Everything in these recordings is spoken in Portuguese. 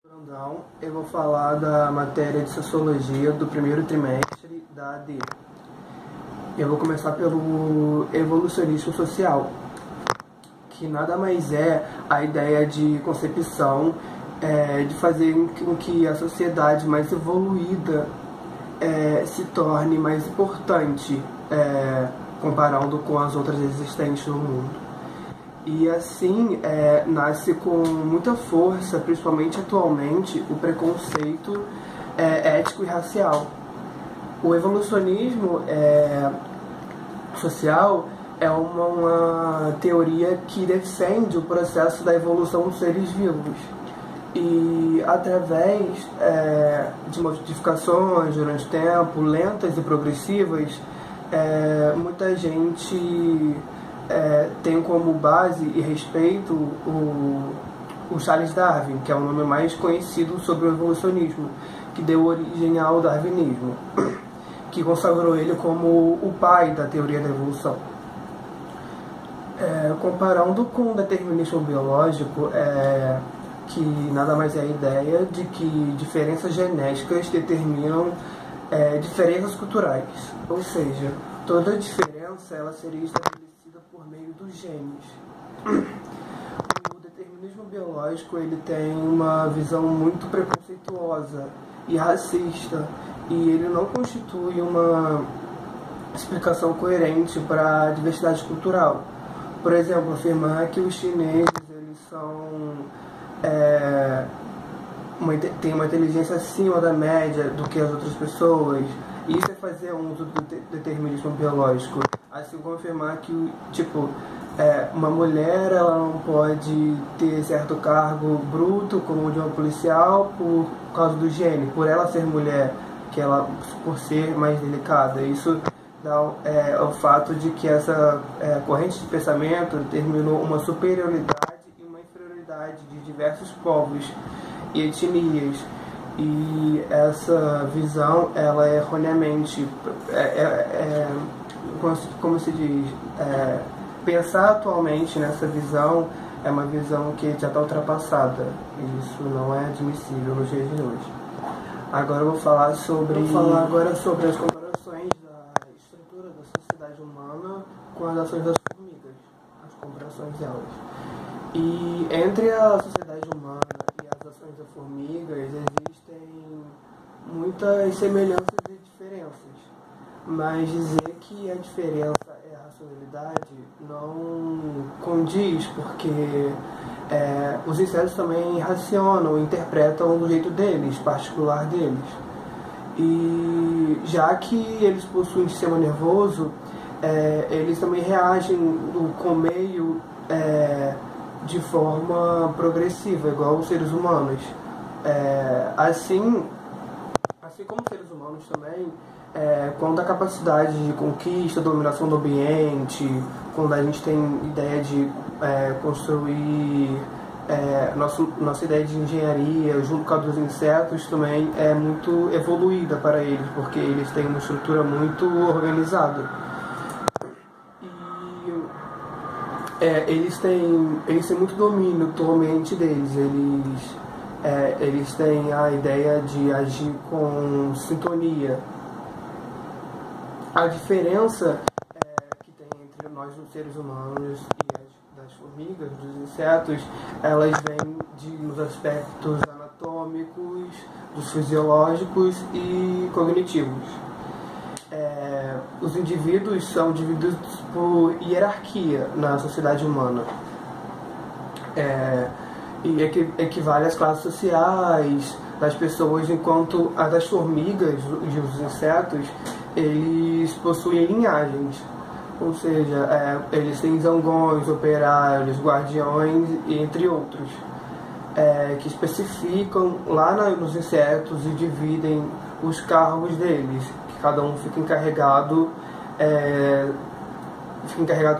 Brandão, eu vou falar da matéria de Sociologia do primeiro trimestre da AD. Eu vou começar pelo evolucionismo social, que nada mais é a ideia de concepção de fazer com que a sociedade mais evoluída se torne mais importante comparando com as outras existentes no mundo. E assim nasce com muita força, principalmente atualmente, o preconceito ético e racial. O evolucionismo social é uma teoria que defende o processo da evolução dos seres vivos. E através de modificações durante o tempo, lentas e progressivas, muita gente tem como base e respeito o Charles Darwin, que é o nome mais conhecido sobre o evolucionismo, que deu origem ao darwinismo, que consagrou ele como o pai da teoria da evolução. Comparando com o determinismo biológico, que nada mais é a ideia de que diferenças genéticas determinam diferenças culturais, ou seja, toda diferença ela seria estabelecida por meio dos genes. O determinismo biológico ele tem uma visão muito preconceituosa e racista, e ele não constitui uma explicação coerente para a diversidade cultural. Por exemplo, afirmar que os chineses eles são tem uma inteligência acima da média do que as outras pessoas. Isso é fazer uso do determinismo biológico. Assim como afirmar que, uma mulher ela não pode ter certo cargo bruto, como o de uma policial, por causa do gene, por ela ser mulher, por ser mais delicada. Isso dá o fato de que essa corrente de pensamento determinou uma superioridade e uma inferioridade de diversos povos e etnias. E essa visão, ela é erroneamente, como se diz, pensar atualmente nessa visão é uma visão que já está ultrapassada. E isso não é admissível nos dias de hoje. Agora eu vou falar sobre as comparações da estrutura da sociedade humana com as ações das formigas, as comparações delas. E entre a sociedade humana e as ações das formigas existem muitas semelhanças e diferenças, mas dizer que a diferença é a racionalidade não condiz, porque os insetos também racionam, interpretam do jeito deles, particular deles. E já que eles possuem sistema nervoso, eles também reagem com o meio de forma progressiva, igual os seres humanos. Assim como os seres humanos também, quando a capacidade de conquista, dominação do ambiente, quando a gente tem ideia de construir nossa ideia de engenharia junto com a dos insetos também é muito evoluída para eles, porque eles têm uma estrutura muito organizada. Eles têm muito domínio do ambiente deles. Eles têm a ideia de agir com sintonia. A diferença que tem entre nós, os seres humanos, e das formigas, dos insetos, elas vêm nos aspectos anatômicos, dos fisiológicos e cognitivos. Os indivíduos são divididos por hierarquia na sociedade humana. E equivale às classes sociais das pessoas, enquanto a das formigas e os insetos, eles possuem linhagens. Ou seja, eles têm zangões, operários, guardiões, entre outros, que especificam lá nos insetos e dividem os cargos deles. Cada um fica encarregado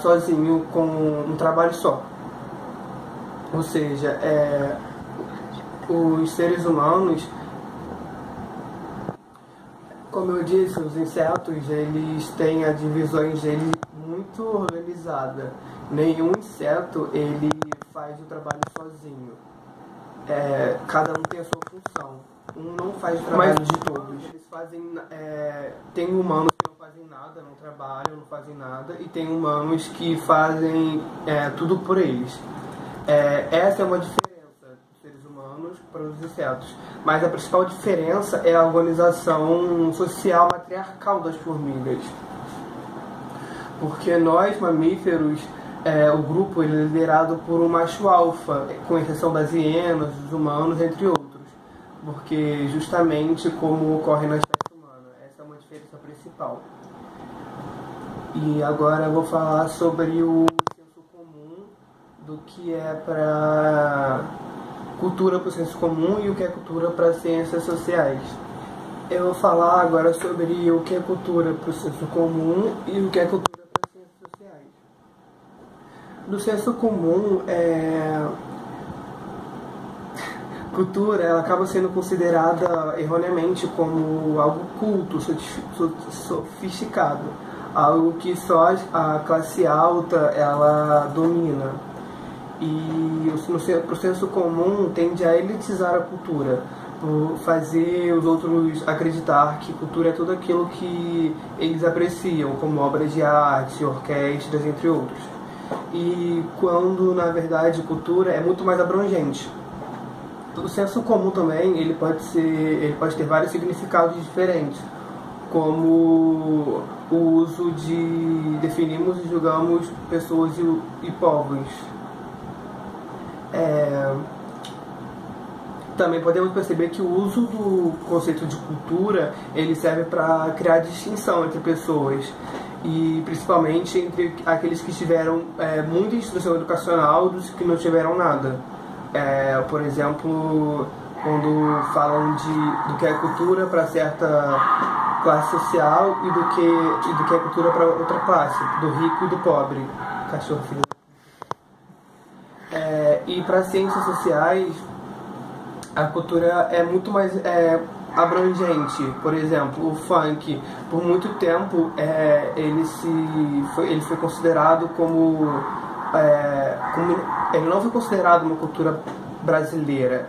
sozinho com um trabalho só. Ou seja, os seres humanos, como eu disse, os insetos eles têm as divisões deles muito organizada. Nenhum inseto ele faz o trabalho sozinho. cada um tem a sua função. Um não faz o trabalho de todos. Eles fazem, tem humanos que não fazem nada, não trabalham, não fazem nada, e tem humanos que fazem tudo por eles. Essa é uma diferença dos seres humanos para os insetos. Mas a principal diferença é a organização social matriarcal das formigas. Porque nós, mamíferos, o grupo ele é liderado por um macho alfa, com exceção das hienas, dos humanos, entre outros. Porque justamente como ocorre na espécie humana, essa é uma diferença principal. E agora eu vou falar sobre o senso comum, do que é para cultura para o senso comum e o que é cultura para ciências sociais. Eu vou falar agora sobre o que é cultura para o senso comum e o que é cultura para ciências sociais. No senso comum, cultura ela acaba sendo considerada erroneamente como algo culto, sofisticado, algo que só a classe alta ela domina. E o senso comum tende a elitizar a cultura, por fazer os outros acreditar que cultura é tudo aquilo que eles apreciam, como obras de arte, orquestras, entre outros. E quando, na verdade, cultura é muito mais abrangente. O senso comum também ele pode ter vários significados diferentes, como o uso de definimos e julgamos pessoas e povos. Também podemos perceber que o uso do conceito de cultura ele serve para criar distinção entre pessoas, e principalmente entre aqueles que tiveram muita instrução educacional dos que não tiveram nada. Por exemplo, quando falam do que é cultura para certa classe social e do que é cultura para outra classe, do rico e do pobre. Cachorro filho. E para ciências sociais, a cultura é muito mais abrangente. Por exemplo, o funk, por muito tempo, ele foi considerado ele não foi considerado uma cultura brasileira,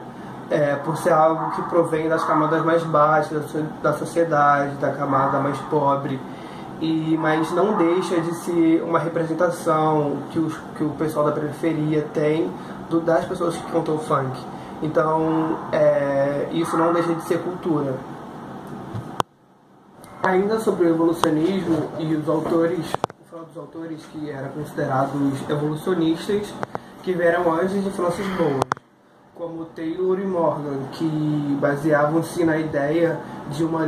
por ser algo que provém das camadas mais baixas da sociedade, da camada mais pobre, mas não deixa de ser uma representação que o pessoal da periferia tem das pessoas que cantam funk. Então, isso não deixa de ser cultura. Ainda sobre o evolucionismo e os autores, vou falar dos autores que eram considerados evolucionistas, que vieram antes de Francis Bacon, como Taylor e Morgan, que baseavam-se na ideia de uma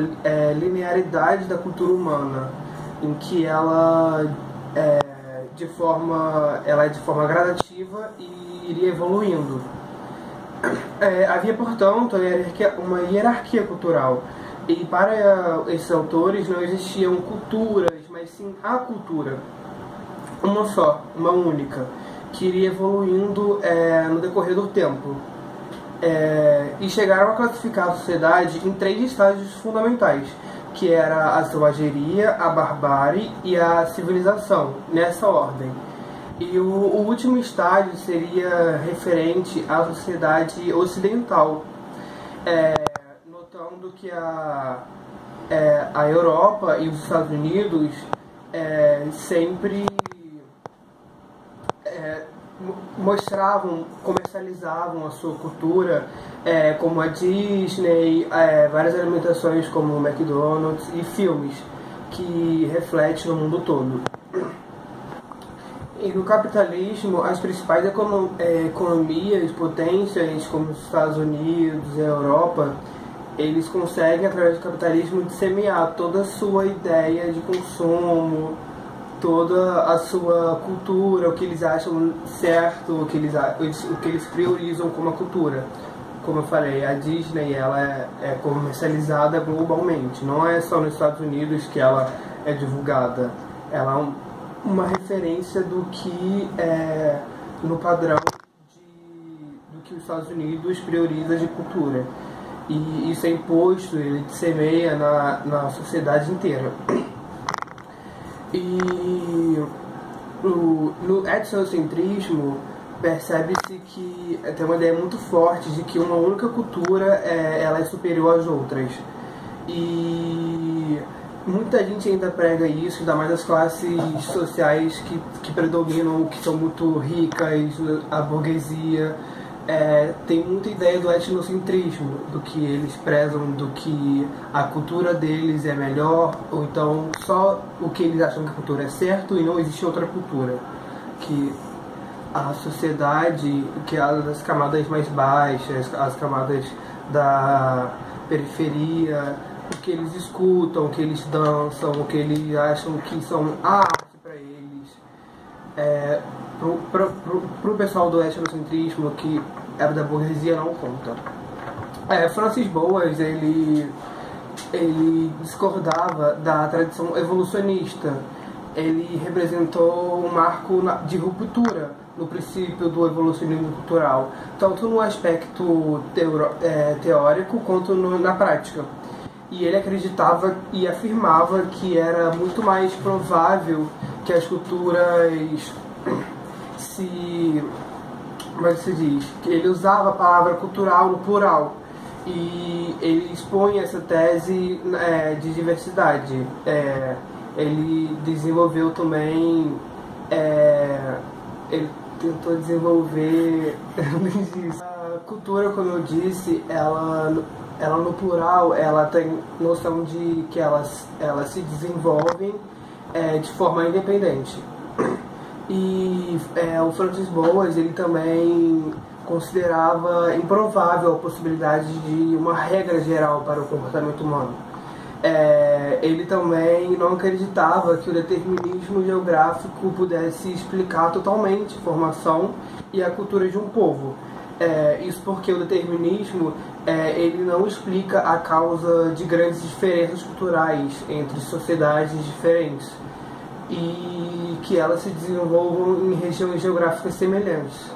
linearidade da cultura humana, em que ela é de forma gradativa e iria evoluindo. Havia, portanto, uma hierarquia cultural, e para esses autores não existiam culturas, mas sim a cultura, uma só, uma única, que iria evoluindo no decorrer do tempo. E chegaram a classificar a sociedade em 3 estágios fundamentais, que era a selvageria, a barbárie e a civilização, nessa ordem. E o último estágio seria referente à sociedade ocidental, notando que a Europa e os Estados Unidos sempre comercializavam a sua cultura, como a Disney, várias alimentações como o McDonald's e filmes que refletem no mundo todo. E no capitalismo, as principais economias, potências como os Estados Unidos e a Europa, eles conseguem, através do capitalismo, disseminar toda a sua ideia de consumo, toda a sua cultura, o que eles acham certo, o que eles priorizam como a cultura. Como eu falei, a Disney ela é comercializada globalmente, não é só nos Estados Unidos que ela é divulgada. Ela é uma referência do que no padrão do que os Estados Unidos prioriza de cultura. E isso é imposto, ele dissemeia na sociedade inteira. E no etnocentrismo, percebe-se que tem uma ideia muito forte de que uma única cultura ela é superior às outras. E muita gente ainda prega isso, ainda mais as classes sociais que predominam, que são muito ricas, a burguesia. Tem muita ideia do etnocentrismo, do que eles prezam, do que a cultura deles é melhor, ou então só o que eles acham que a cultura é certo e não existe outra cultura. Que a sociedade, que as camadas mais baixas, as camadas da periferia, o que eles escutam, o que eles dançam, o que eles acham que são arte para eles. Pro pessoal do etnocentrismo, que é da burguesia, não conta. Francis Boas, ele discordava da tradição evolucionista. Ele representou um marco de ruptura no princípio do evolucionismo cultural, tanto no aspecto teórico quanto na prática. E ele acreditava e afirmava que era muito mais provável que as culturas como é que se diz? Ele usava a palavra cultural no plural, e ele expõe essa tese de diversidade. Ele desenvolveu também, ele tentou desenvolver a cultura, como eu disse, ela no plural, ela tem noção de que elas se desenvolvem de forma independente. E o Francis Boas, ele também considerava improvável a possibilidade de uma regra geral para o comportamento humano. Ele também não acreditava que o determinismo geográfico pudesse explicar totalmente a formação e a cultura de um povo. Isso porque o determinismo ele não explica a causa de grandes diferenças culturais entre sociedades diferentes, e que elas se desenvolvam em regiões geográficas semelhantes.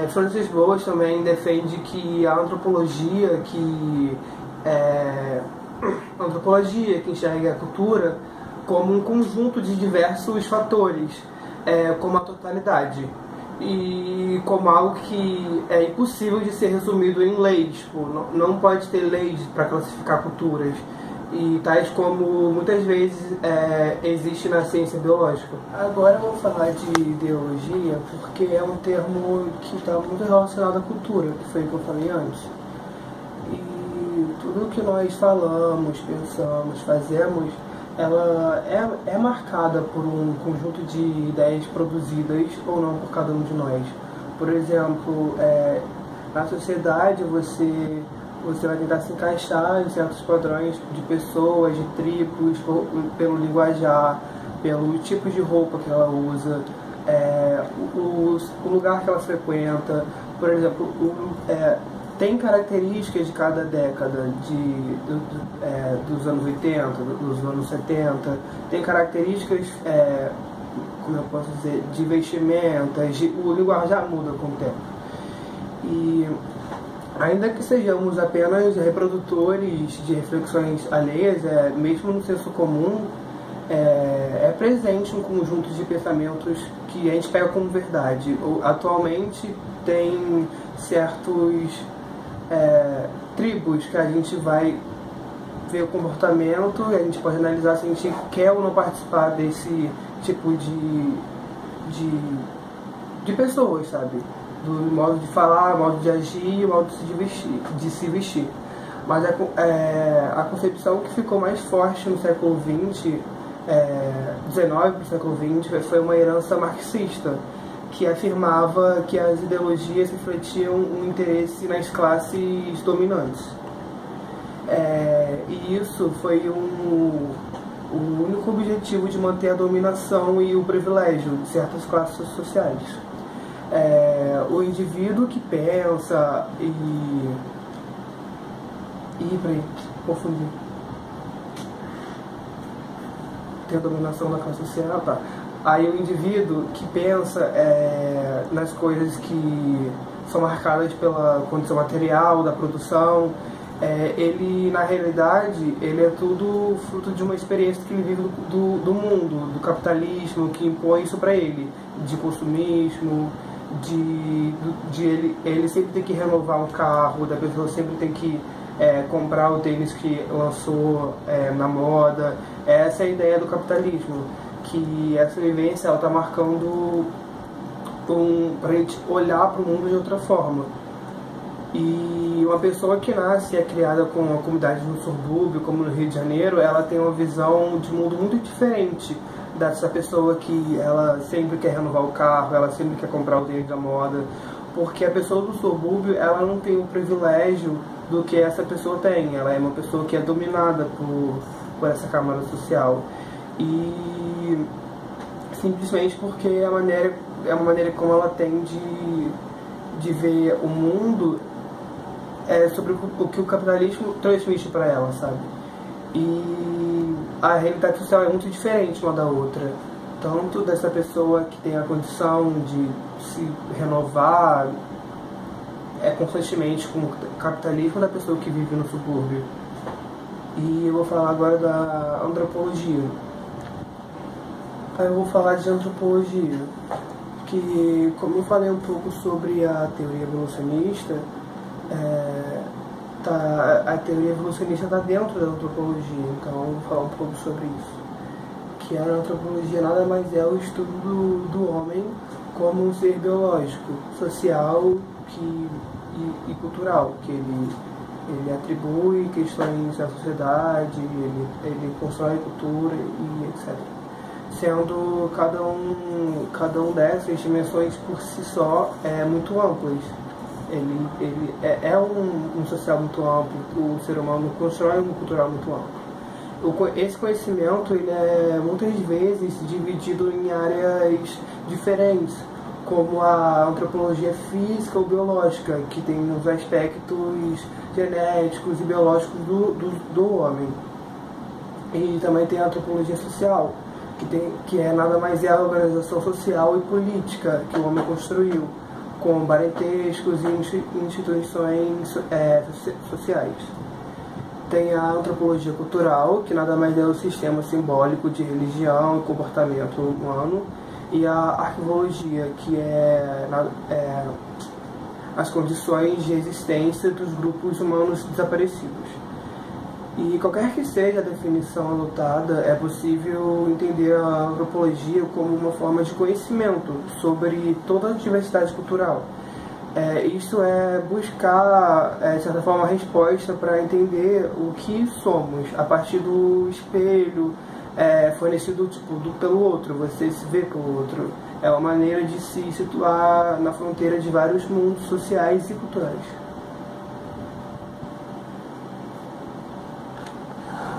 Francis Boas também defende que a antropologia que enxerga a cultura como um conjunto de diversos fatores, como a totalidade, e como algo que é impossível de ser resumido em leis. Tipo, não pode ter leis para classificar culturas, e tais como muitas vezes existe na ciência biológica. Agora eu vou falar de ideologia, porque é um termo que está muito relacionado à cultura, que foi o que eu falei antes. E tudo que nós falamos, pensamos, fazemos, ela é marcada por um conjunto de ideias produzidas ou não por cada um de nós. Por exemplo, na sociedade você vai tentar se encaixar em certos padrões de pessoas, de tribos, pelo linguajar, pelo tipo de roupa que ela usa, o lugar que ela frequenta. Por exemplo, tem características de cada década, dos anos 80, dos anos 70, tem características, como eu posso dizer, de vestimentas, o linguajar muda com o tempo. E ainda que sejamos apenas reprodutores de reflexões alheias, mesmo no senso comum, é presente um conjunto de pensamentos que a gente pega como verdade. Atualmente tem certos tribos que a gente vai ver o comportamento e a gente pode analisar se a gente quer ou não participar desse tipo de pessoas, sabe? Do modo de falar, modo de agir, modo de se vestir. Mas a concepção que ficou mais forte no século XX, XIX para o século XX, foi uma herança marxista, que afirmava que as ideologias refletiam um interesse nas classes dominantes. E isso foi o único objetivo de manter a dominação e o privilégio de certas classes sociais. O indivíduo que pensa peraí, confundi. Tem a dominação da classe social, tá? Aí o indivíduo que pensa nas coisas que são marcadas pela condição material da produção, ele, na realidade, ele é tudo fruto de uma experiência que ele vive do mundo, do capitalismo, que impõe isso para ele, de consumismo, ele sempre tem que renovar um carro, da pessoa sempre tem que comprar o tênis que lançou na moda. Essa é a ideia do capitalismo, que essa vivência ela está marcando para a gente olhar para o mundo de outra forma. E uma pessoa que nasce e é criada com uma comunidade no subúrbio, como no Rio de Janeiro, ela tem uma visão de mundo muito diferente dessa pessoa que ela sempre quer renovar o carro, ela sempre quer comprar o tênis da moda, porque a pessoa do subúrbio ela não tem o privilégio do que essa pessoa tem, ela é uma pessoa que é dominada por essa camada social. E simplesmente porque é uma maneira como ela tem de ver o mundo sobre o que o capitalismo transmite para ela, sabe? E a realidade social é muito diferente uma da outra, tanto dessa pessoa que tem a condição de se renovar constantemente com o capitalismo, da pessoa que vive no subúrbio. E eu vou falar agora da antropologia. Eu vou falar de antropologia, que, como eu falei um pouco sobre a teoria evolucionista, a teoria evolucionista está dentro da antropologia, então eu vou falar um pouco sobre isso. Que a antropologia nada mais é o estudo do homem como um ser biológico, social e cultural, que ele atribui questões da sociedade, ele constrói cultura e etc. Sendo cada um dessas dimensões por si só muito amplas. Ele é um social muito amplo, o ser humano constrói um cultural muito amplo. Esse conhecimento ele é muitas vezes dividido em áreas diferentes, como a antropologia física ou biológica, que tem os aspectos genéticos e biológicos do homem. E também tem a antropologia social, que é nada mais a organização social e política que o homem construiu, com parentescos e instituições sociais. Tem a antropologia cultural, que nada mais é o sistema simbólico de religião e comportamento humano, e a arqueologia, que as condições de existência dos grupos humanos desaparecidos. E qualquer que seja a definição adotada, é possível entender a antropologia como uma forma de conhecimento sobre toda a diversidade cultural. Isso é buscar, de certa forma, a resposta para entender o que somos a partir do espelho fornecido pelo outro. Você se vê pelo outro. É uma maneira de se situar na fronteira de vários mundos sociais e culturais.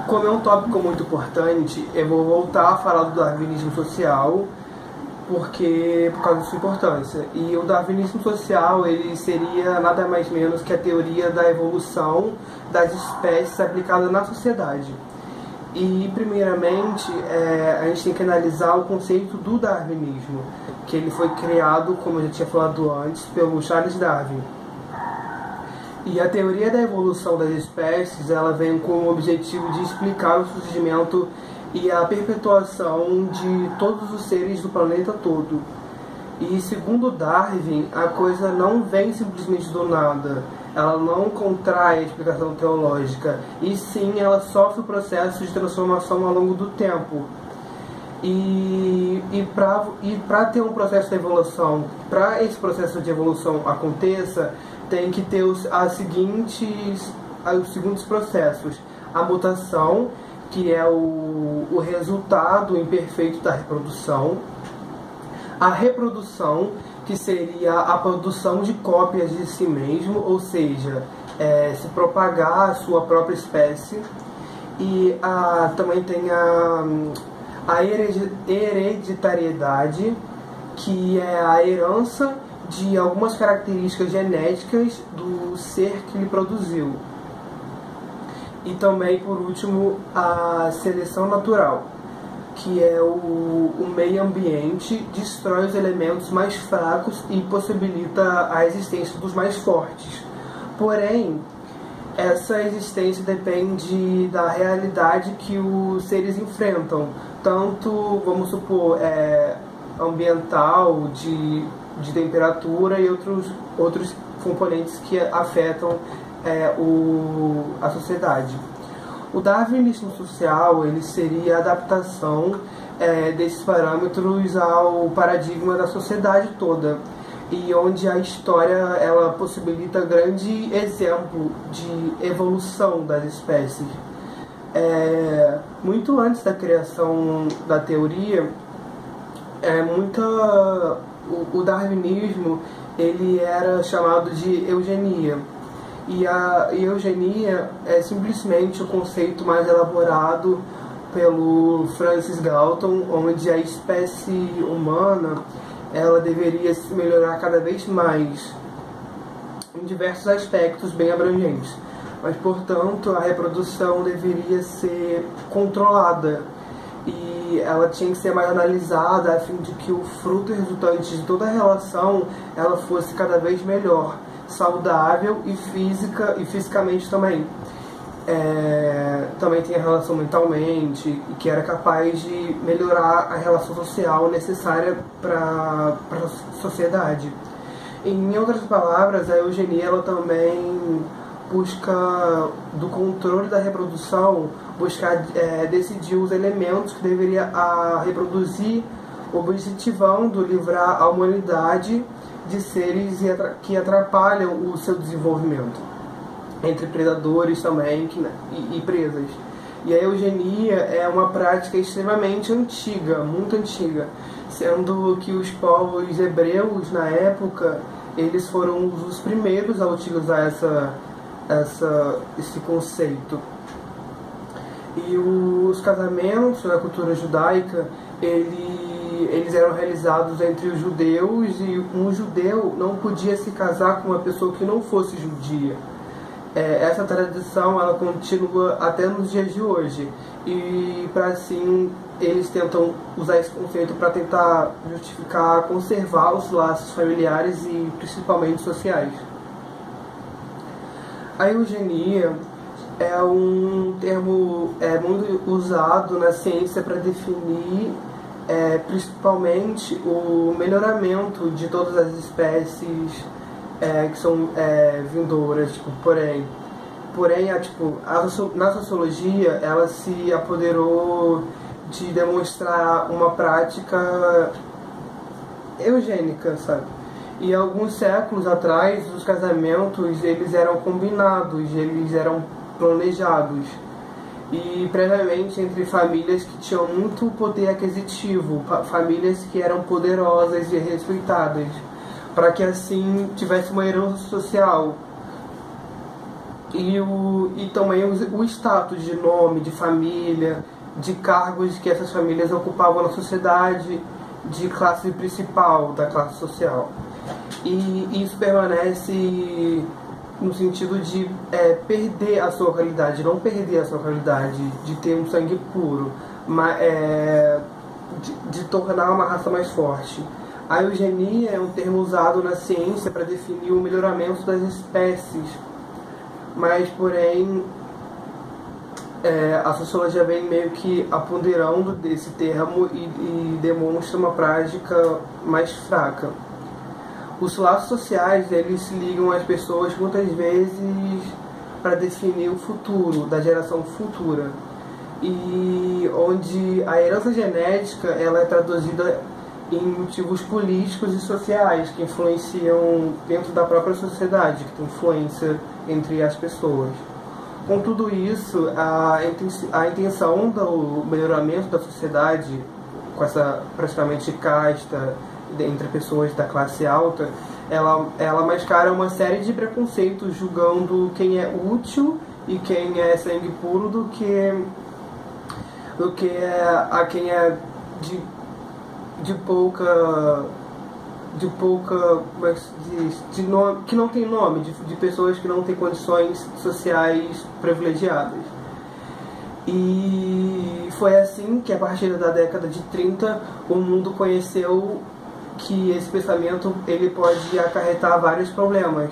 Como é um tópico muito importante, eu vou voltar a falar do darwinismo social, por causa de sua importância. E o darwinismo social ele seria nada mais menos que a teoria da evolução das espécies aplicada na sociedade. E, primeiramente, a gente tem que analisar o conceito do darwinismo, que ele foi criado, como eu já tinha falado antes, pelo Charles Darwin. E a teoria da evolução das espécies, ela vem com o objetivo de explicar o surgimento e a perpetuação de todos os seres do planeta todo. E segundo Darwin, a coisa não vem simplesmente do nada, ela não contrai a explicação teológica, e sim ela sofre o processo de transformação ao longo do tempo. E para ter um processo de evolução, para esse processo de evolução aconteça, tem que ter os seguintes processos: a mutação, que é o resultado imperfeito da reprodução; a reprodução, que seria a produção de cópias de si mesmo, ou seja, se propagar a sua própria espécie; e também tem a hereditariedade, que é a herança de algumas características genéticas do ser que lhe produziu. E também, por último, a seleção natural, que é o meio ambiente destrói os elementos mais fracos e possibilita a existência dos mais fortes. Porém, essa existência depende da realidade que os seres enfrentam. Tanto, vamos supor, ambiental, de temperatura e outros componentes que afetam a sociedade. O darwinismo social ele seria a adaptação desses parâmetros ao paradigma da sociedade toda, e onde a história ela possibilita grande exemplo de evolução das espécies. Muito antes da criação da teoria, o darwinismo ele era chamado de eugenia. E a eugenia é simplesmente o conceito mais elaborado pelo Francis Galton, onde a espécie humana ela deveria se melhorar cada vez mais em diversos aspectos bem abrangentes. Mas, portanto, a reprodução deveria ser controlada e ela tinha que ser mais analisada a fim de que o fruto resultante de toda a relação ela fosse cada vez melhor, saudável e fisicamente também. Também tem a relação mentalmente, que era capaz de melhorar a relação social necessária para a sociedade. Em outras palavras, a eugenia ela também busca, do controle da reprodução, buscar decidir os elementos que deveria reproduzir, objetivando livrar a humanidade de seres que atrapalham o seu desenvolvimento, entre predadores também e presas. E a eugenia é uma prática extremamente antiga, muito antiga, sendo que os povos hebreus na época eles foram os primeiros a utilizar esse conceito. E os casamentos na cultura judaica eles eram realizados entre os judeus, e um judeu não podia se casar com uma pessoa que não fosse judia. Essa tradição ela continua até nos dias de hoje, e para assim eles tentam usar esse conceito para tentar justificar, conservar os laços familiares e principalmente sociais. A eugenia é um termo muito usado na ciência para definir principalmente o melhoramento de todas as espécies que são vindouras. Porém na sociologia ela se apoderou de demonstrar uma prática eugênica, sabe? E alguns séculos atrás os casamentos eles eram combinados, eles eram planejados, e previamente entre famílias que tinham muito poder aquisitivo, famílias que eram poderosas e respeitadas, para que assim tivesse uma herança social e também o status de nome, de família, de cargos que essas famílias ocupavam na sociedade, de classe principal da classe social. E isso permanece no sentido de perder a sua qualidade, não perder a sua qualidade, de ter um sangue puro, mas de tornar uma raça mais forte. A eugenia é um termo usado na ciência para definir o melhoramento das espécies, mas porém a sociologia vem meio que apoderando desse termo e demonstra uma prática mais fraca. Os laços sociais eles se ligam às pessoas muitas vezes para definir o futuro da geração futura, e onde a herança genética ela é traduzida em motivos políticos e sociais que influenciam dentro da própria sociedade, que tem influência entre as pessoas. Com tudo isso, a intenção do melhoramento da sociedade, com essa praticamente casta entre pessoas da classe alta, ela mascara uma série de preconceitos, julgando quem é útil e quem é sangue puro do que quem é de pouca, como é que se diz, que não tem nome, de pessoas que não têm condições sociais privilegiadas. E foi assim que a partir da década de 30 o mundo conheceu que esse pensamento ele pode acarretar vários problemas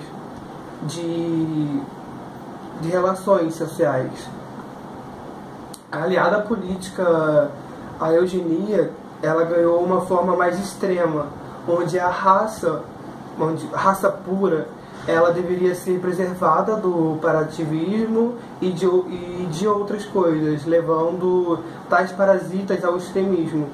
de relações sociais. Aliada à política, a eugenia ela ganhou uma forma mais extrema, onde a raça pura, ela deveria ser preservada do parativismo e de outras coisas, levando tais parasitas ao extremismo.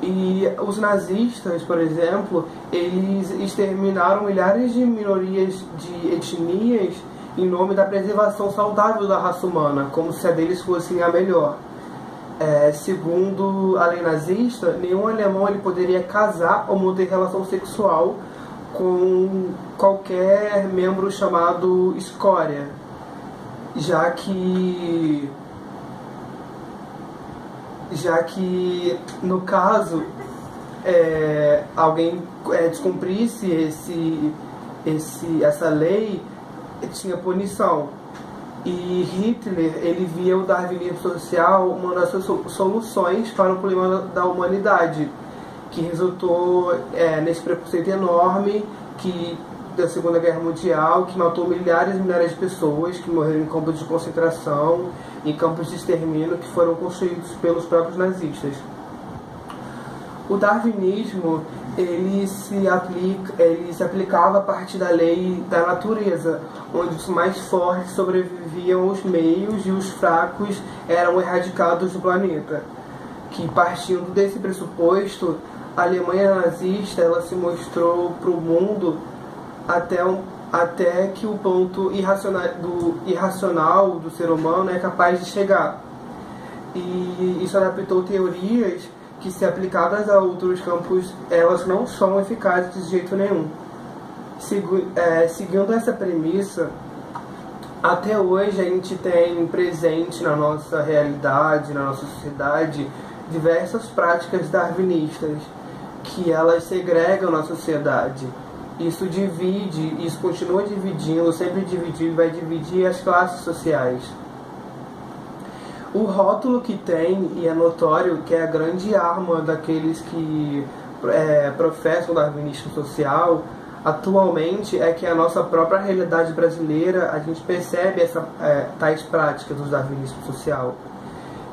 E os nazistas, por exemplo, eles exterminaram milhares de minorias de etnias em nome da preservação saudável da raça humana, como se a deles fosse a melhor. Segundo a lei nazista, nenhum alemão ele poderia casar ou manter relação sexual com qualquer membro chamado escória, já que no caso alguém descumprisse essa lei, tinha punição. E Hitler, ele via o darwinismo social uma das soluções para o problema da humanidade, que resultou nesse preconceito enorme da Segunda Guerra Mundial, que matou milhares e milhares de pessoas, que morreram em campos de concentração, em campos de extermínio que foram construídos pelos próprios nazistas. O darwinismo ele se aplicava a partir da lei da natureza, onde os mais fortes sobreviviam aos meios e os fracos eram erradicados do planeta. Que, partindo desse pressuposto, a Alemanha nazista ela se mostrou para o mundo até que o ponto irracional do ser humano é capaz de chegar. E isso adaptou teorias que, se aplicadas a outros campos, elas não são eficazes de jeito nenhum. Seguindo essa premissa, até hoje a gente tem presente na nossa realidade, na nossa sociedade, diversas práticas darwinistas, que elas segregam na sociedade. Isso continua dividindo, sempre dividiu e vai dividir as classes sociais. O rótulo que tem, e é notório, que é a grande arma daqueles que professam o darwinismo social, atualmente, é que a nossa própria realidade brasileira, a gente percebe tais práticas do darwinismo social.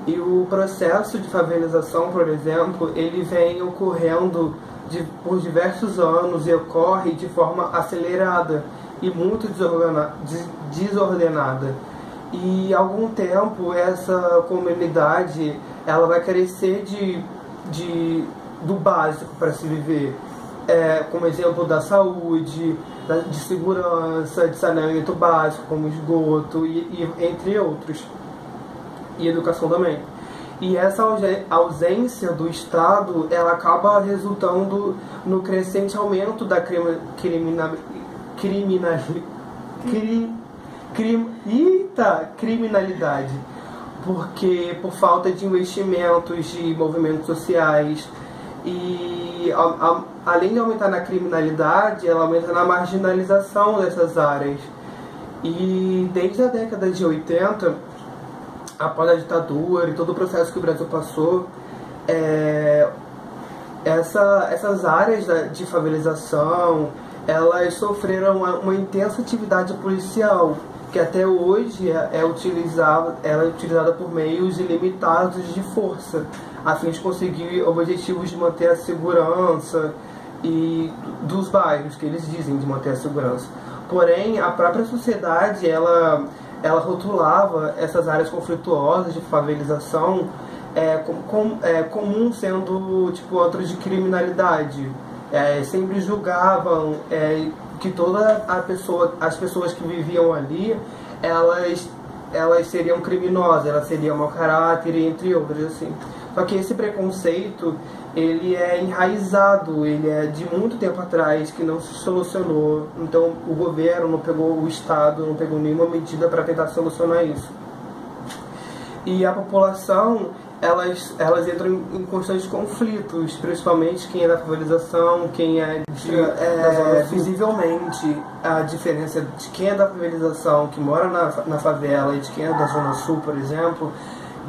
E o processo de favelização, por exemplo, ele vem ocorrendo por diversos anos e ocorre de forma acelerada e muito desordenada. E há algum tempo essa comunidade ela vai carecer do básico para se viver, como exemplo da saúde, de segurança, de saneamento básico, como esgoto, e entre outros, e educação também. E essa ausência do Estado ela acaba resultando no crescente aumento da criminalidade, porque por falta de investimentos de movimentos sociais. E além de aumentar na criminalidade, ela aumenta na marginalização dessas áreas. E desde a década de 80, após a ditadura e todo o processo que o Brasil passou, essas áreas de favelização, elas sofreram uma intensa atividade policial, que até hoje ela é utilizada por meios ilimitados de força, a fim de conseguir objetivos de manter a segurança e dos bairros, que eles dizem de manter a segurança. Porém, a própria sociedade, ela rotulava essas áreas conflituosas de favelização comum sendo antros de criminalidade. Sempre julgavam que as pessoas que viviam ali, elas seriam criminosas, elas seriam mau caráter, entre outras, assim. Só que esse preconceito, ele é enraizado, ele é de muito tempo atrás, que não se solucionou. Então o governo não pegou, o Estado não pegou nenhuma medida para tentar solucionar isso. E a população, elas entram em constantes conflitos, principalmente quem é da favelização, quem visivelmente a diferença de quem é da favelização, que mora na favela, e de quem é da Zona Sul, por exemplo,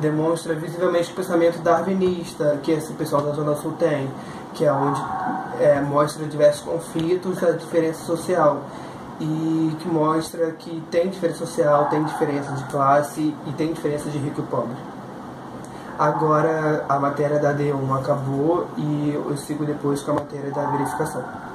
demonstra visivelmente o pensamento darwinista que esse pessoal da Zona Sul tem, que é onde mostra diversos conflitos da diferença social, e que mostra que tem diferença social, tem diferença de classe e tem diferença de rico e pobre. Agora a matéria da D1 acabou e eu sigo depois com a matéria da verificação.